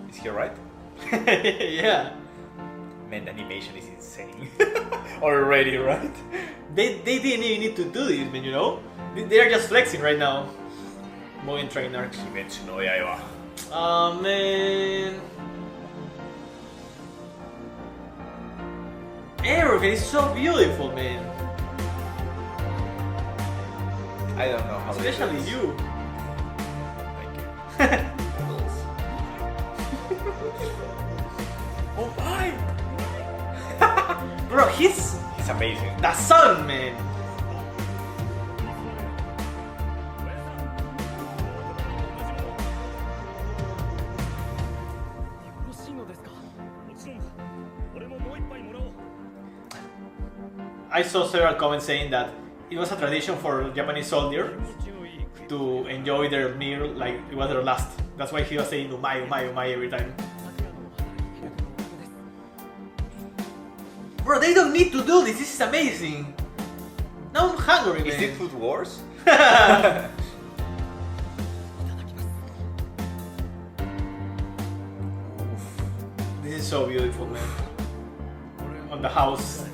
Is he alright? Yeah. Man, the animation is insane. Already, right? They didn't even need to do this, man, you know? They are just flexing right now. Mugen Train Arc. 鬼滅の刃. Oh, man. Everything is so beautiful, man. I don't know how. Especially you. Thank you. Oh my! Bro, he's amazing. the sun, man. I saw several comments saying that it was a tradition for Japanese soldiers to enjoy their meal like it was their last. That's why he was saying umai, umai, umai every time. Bro, they don't need to do this. This is amazing. Now I'm hungry, man. Is it Food Wars? This is so beautiful, man. On the house.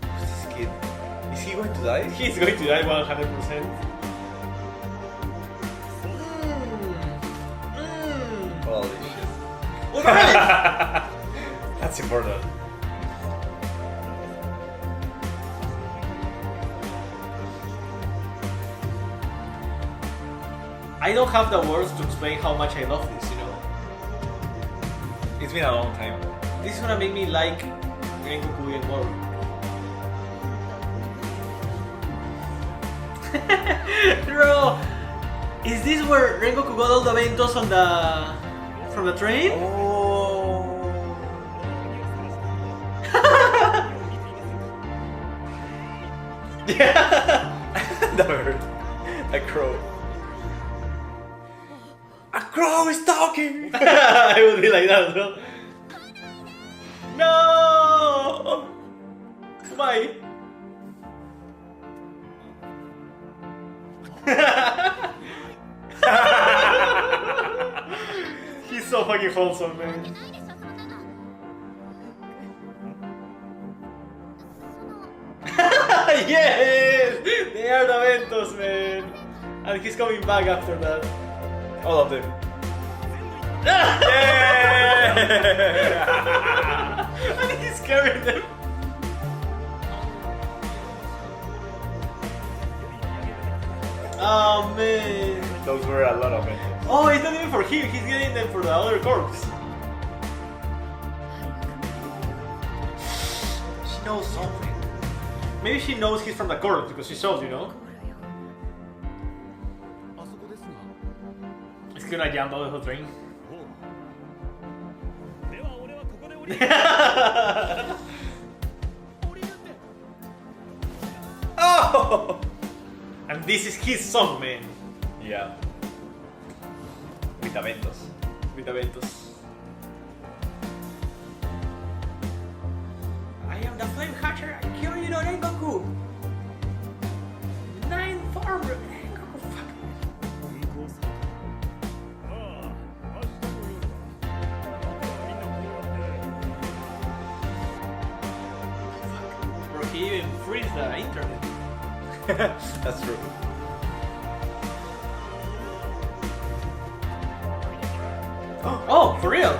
Who's this kid? Is he going to die? He's going to die 100%. Holy shit. Alright! That's important. I don't have the words to explain how much I love this, you know. It's been a long time. This is gonna make me like Rengoku even more. Bro, is this where Rengoku got all the Ventos on from the train? Oh. Yeah. That hurt. A crow. A crow is talking! I would be like that, bro. No! Why? He's so fucking wholesome, man. Yes! They are the Ventos, man. And he's coming back after that. All of them. Yeah! And he's carrying them. Oh man. Those were a lot of it. Oh, it's not even for him, he's getting them for the other corpse. She knows something. Maybe she knows he's from the corpse because she shows, you know? It's gonna jump out of the train. Oh! And this is his song, man. Yeah. With Aventos. With the Ventos. I am the Flame Catcher, I kill you, Rengoku! 9 form Rengoku, fuck. Bro, he even frees the internet. That's true. Oh, for real?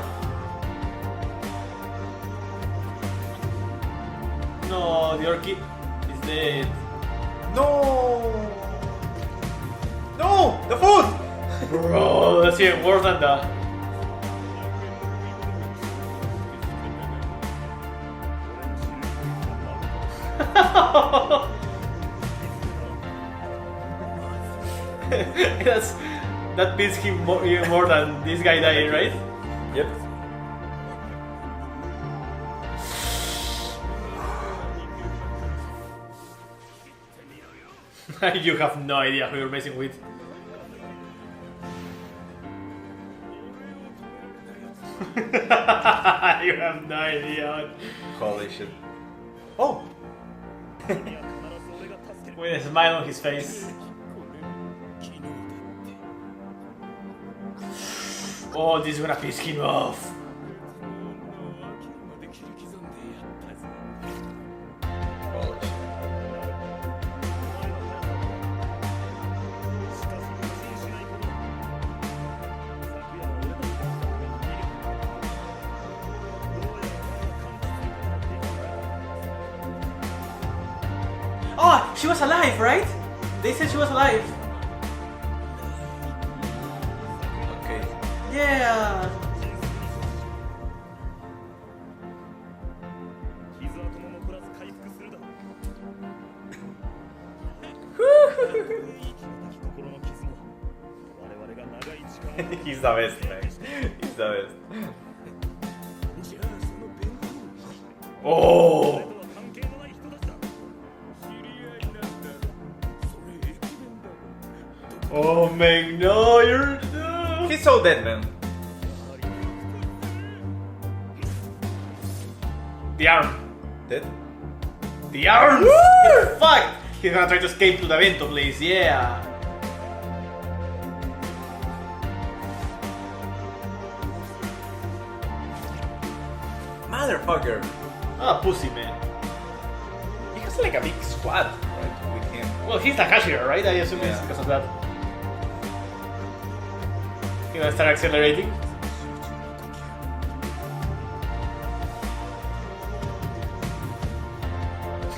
No, the orchid is dead. No! No! The food! Bro, that's even worse than the... that beats him even more than this guy dying, right? Yep. You have no idea who you're messing with. You have no idea. Holy shit. Oh! With a smile on his face. Oh, this is gonna piss him off. Oh, she was alive, right? They said she was alive. Okay. Yeah. He's the best, man. He's the best. Oh. Oh man, no, you're no. He's so dead, man. The arm. Dead? The arm! Get fucked! He's gonna try to escape to the vento place, yeah. Motherfucker. Ah, pussy, man. He has like a big squad, right? With him. Well, he's the cashier, right? I assume it's Yeah. because of that. He's gonna start accelerating.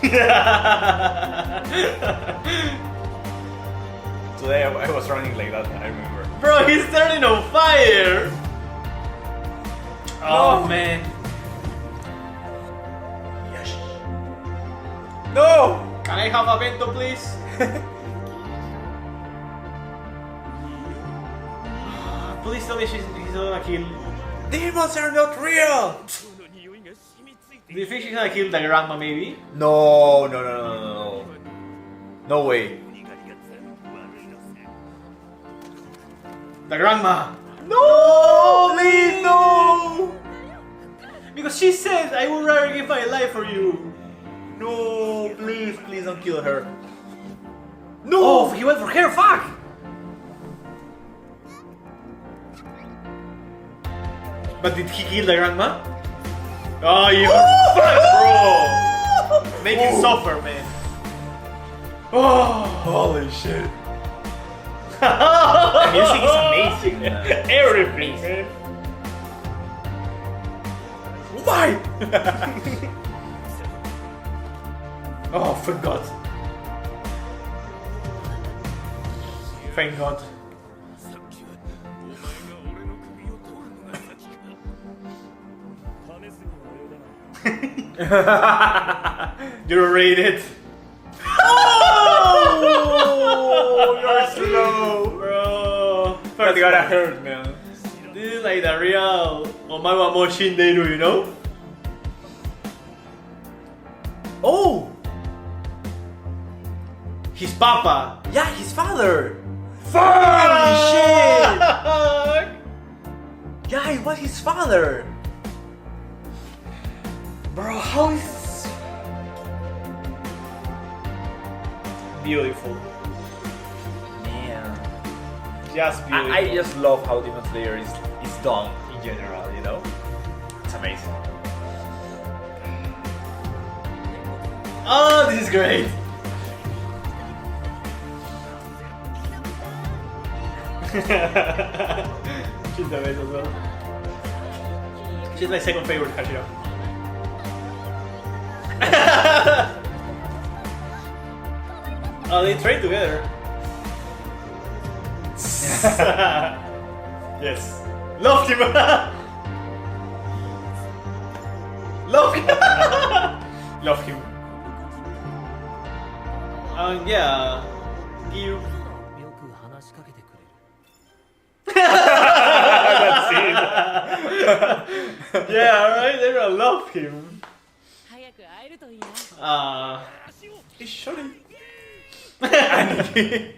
Today I was running like that, I remember. Bro, he's turning on fire! Oh man. Yes. No! Can I have a vento, please? Please tell me he's gonna kill. Demons are not real! Do you think she's gonna kill the grandma, maybe? No, no, no, no, no, no. No way. The grandma! No! Please, no! Because she said, I would rather give my life for you. No, please, please don't kill her. No! Oh, he went for her, fuck! But did he kill the grandma? Oh, you fuck, bro! Make it suffer, man. Oh, Holy shit. the music is amazing, man. Everything, man. Why? Oh, thank God. Thank God. You're rated. Oh, you're slow. Bro. That gotta hurt, man. This is like the real Omae mo Shindeiru, you know? Oh! His papa. Yeah, his father. Holy shit! Fuck! Yeah, it was his father. Bro, how is beautiful? Man. Just beautiful. I just love how Demon Slayer is done in general, you know? It's amazing. Oh, this is great. She's the best as well. She's my second favorite Hashira. Oh, they train together. Yes. Loved him. Love him. Love him. Yeah. You. That's it. Yeah, right? They're gonna love him. It's shorty. Aniki.